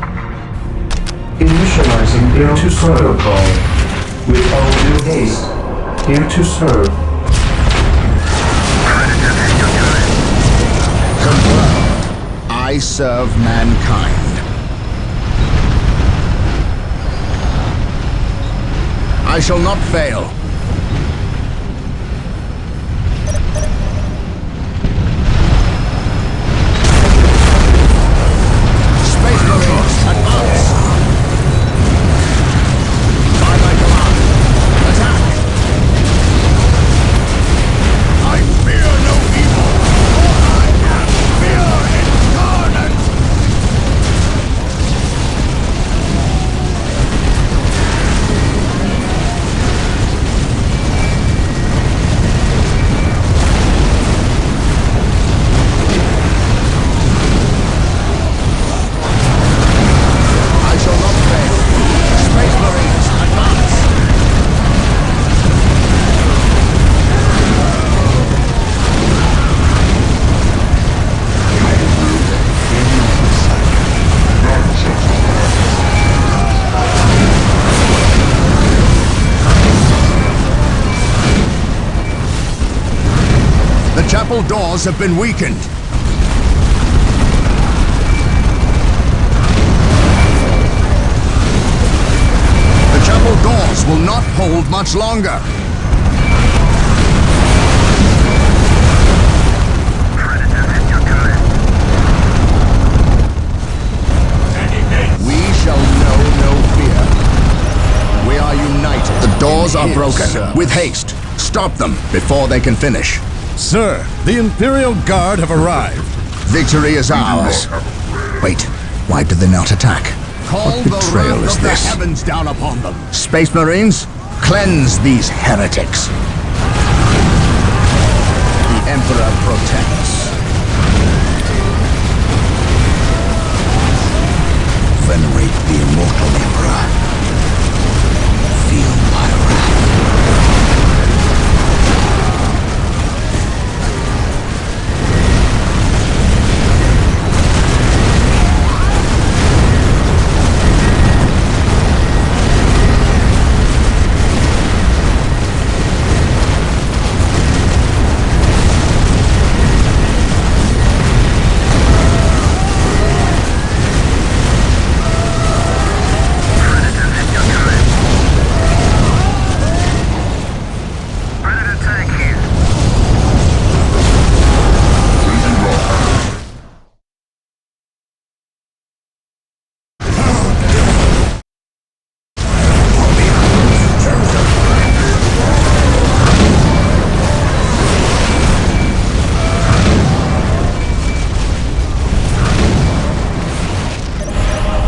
Initializing build protocol. With all due haste. Here to serve. Confirmed. I serve mankind. I shall not fail. Space Marines, advance! By my command, attack! I fear no evil, for I am fear incarnate! The chapel doors have been weakened. The chapel doors will not hold much longer. We shall know no fear. We are united. The doors are broken. With haste, stop them before they can finish. Sir, the Imperial Guard have arrived. Victory is ours. Wait, why did they not attack? What betrayal is this? Heavens down upon them. Space Marines, cleanse these heretics. The Emperor protects. Venerate the immortal Emperor. Feel my wrath.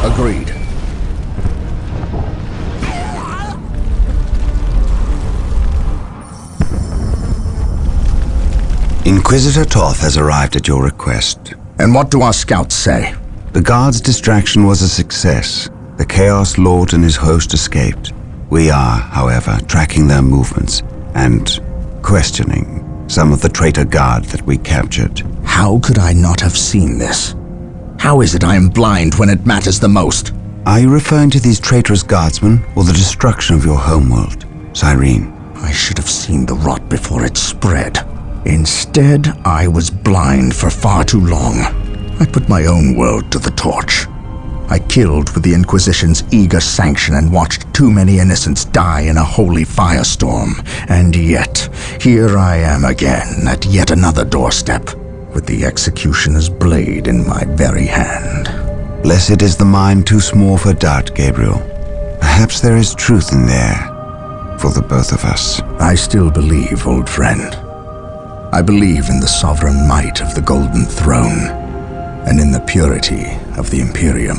Agreed. Inquisitor Toth has arrived at your request. And what do our scouts say? The guard's distraction was a success. The Chaos Lord and his host escaped. We are, however, tracking their movements and questioning some of the traitor guard that we captured. How could I not have seen this? How is it I am blind when it matters the most? Are you referring to these traitorous guardsmen or the destruction of your homeworld, Cyrene? I should have seen the rot before it spread. Instead, I was blind for far too long. I put my own world to the torch. I killed with the Inquisition's eager sanction and watched too many innocents die in a holy firestorm. And yet, here I am again at yet another doorstep, with the executioner's blade in my very hand. Blessed is the mind too small for doubt, Gabriel. Perhaps there is truth in there, for the both of us. I still believe, old friend. I believe in the sovereign might of the Golden Throne, and in the purity of the Imperium.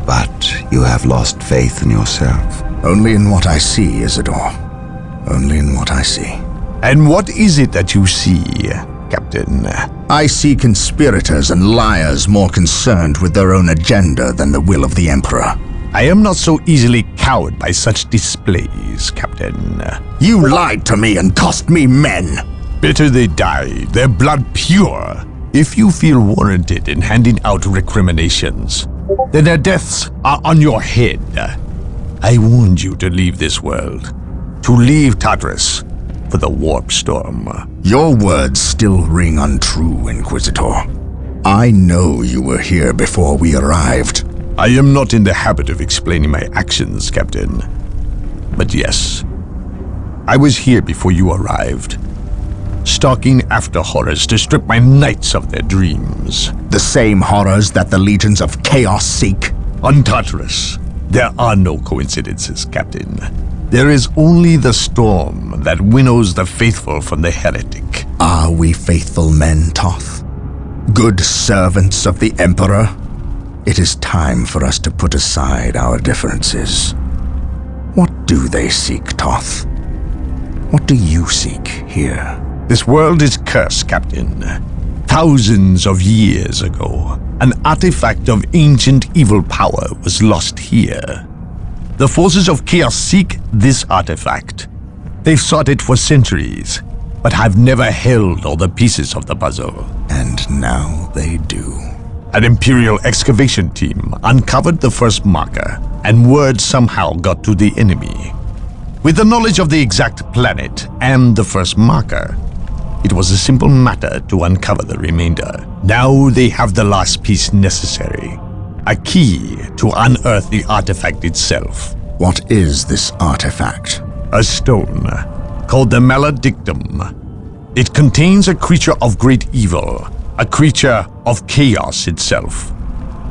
But you have lost faith in yourself. Only in what I see, Isidore. Only in what I see. And what is it that you see, Captain? I see conspirators and liars more concerned with their own agenda than the will of the Emperor. I am not so easily cowed by such displays, Captain. You lied to me and cost me men. Better they die, their blood pure, if you feel warranted in handing out recriminations. Then their deaths are on your head. I warned you to leave this world. To leave Tartarus for the warp storm. Your words still ring untrue, Inquisitor. I know you were here before we arrived. I am not in the habit of explaining my actions, Captain. But yes, I was here before you arrived, stalking after horrors to strip my knights of their dreams. The same horrors that the legions of chaos seek. On Tartarus, there are no coincidences, Captain. There is only the storm that winnows the faithful from the heretic. Are we faithful men, Toth? Good servants of the Emperor? It is time for us to put aside our differences. What do they seek, Toth? What do you seek here? This world is cursed, Captain. Thousands of years ago, an artifact of ancient evil power was lost here. The forces of chaos seek this artifact. They've sought it for centuries, but have never held all the pieces of the puzzle. And now they do. An Imperial excavation team uncovered the first marker, and word somehow got to the enemy. With the knowledge of the exact planet and the first marker, it was a simple matter to uncover the remainder. Now they have the last piece necessary. A key to unearth the artifact itself. What is this artifact? A stone called the Maledictum. It contains a creature of great evil, a creature of chaos itself.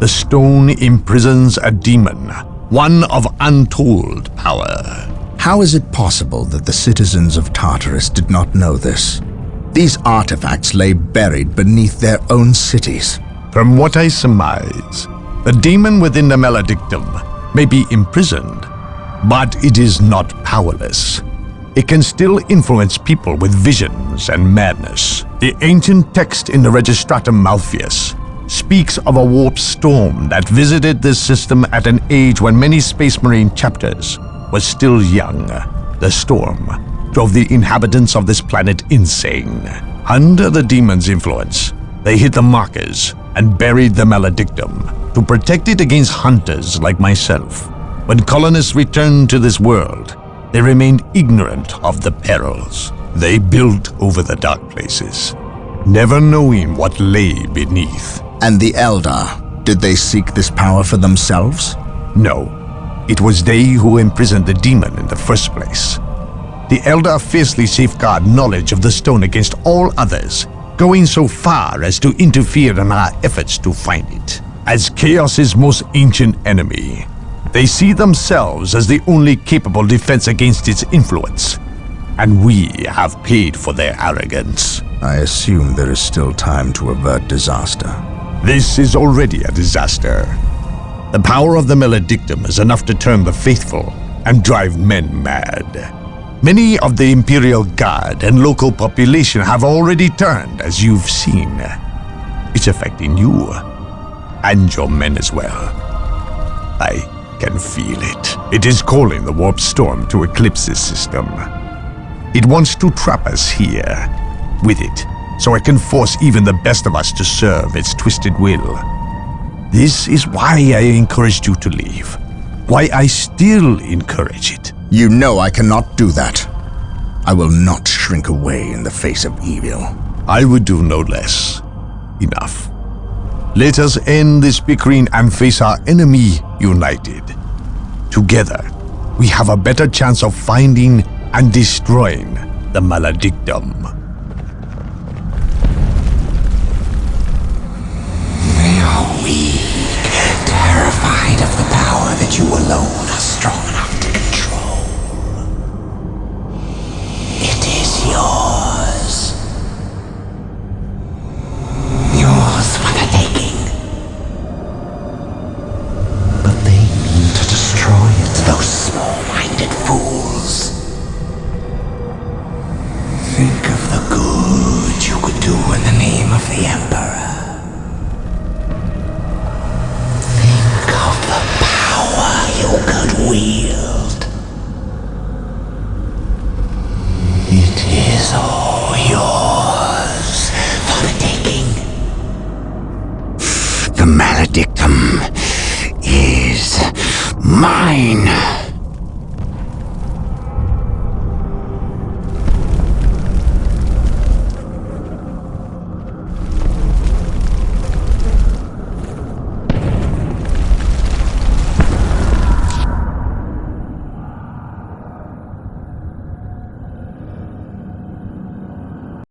The stone imprisons a demon, one of untold power. How is it possible that the citizens of Tartarus did not know this? These artifacts lay buried beneath their own cities. From what I surmise, the demon within the Maledictum may be imprisoned, but it is not powerless. It can still influence people with visions and madness. The ancient text in the Registratum Malpheus speaks of a warp storm that visited this system at an age when many Space Marine chapters were still young. The storm drove the inhabitants of this planet insane. Under the demon's influence, they hit the markers and buried the Maledictum to protect it against hunters like myself. When colonists returned to this world, they remained ignorant of the perils. They built over the dark places, never knowing what lay beneath. And the Eldar, did they seek this power for themselves? No, it was they who imprisoned the demon in the first place. The Eldar fiercely safeguard knowledge of the stone against all others, going so far as to interfere in our efforts to find it. As Chaos's most ancient enemy, they see themselves as the only capable defense against its influence, and we have paid for their arrogance. I assume there is still time to avert disaster. This is already a disaster. The power of the Maledictum is enough to turn the faithful and drive men mad. Many of the Imperial Guard and local population have already turned, as you've seen. It's affecting you, and your men as well. I can feel it. It is calling the warp storm to eclipse this system. It wants to trap us here with it, so it can force even the best of us to serve its twisted will. This is why I encouraged you to leave. Why I still encourage it. You know I cannot do that. I will not shrink away in the face of evil. I would do no less. Enough. Let us end this bickering and face our enemy united. Together, we have a better chance of finding and destroying the Maledictum. They are weak, terrified of the power that you alone are strong enough to control. It is yours. Yours for the taking. But they mean to destroy it, those small-minded fools. Think of the good you could do in the name of the Emperor. Think of the power you could wield. It is all yours for the taking. The Maledictum pain.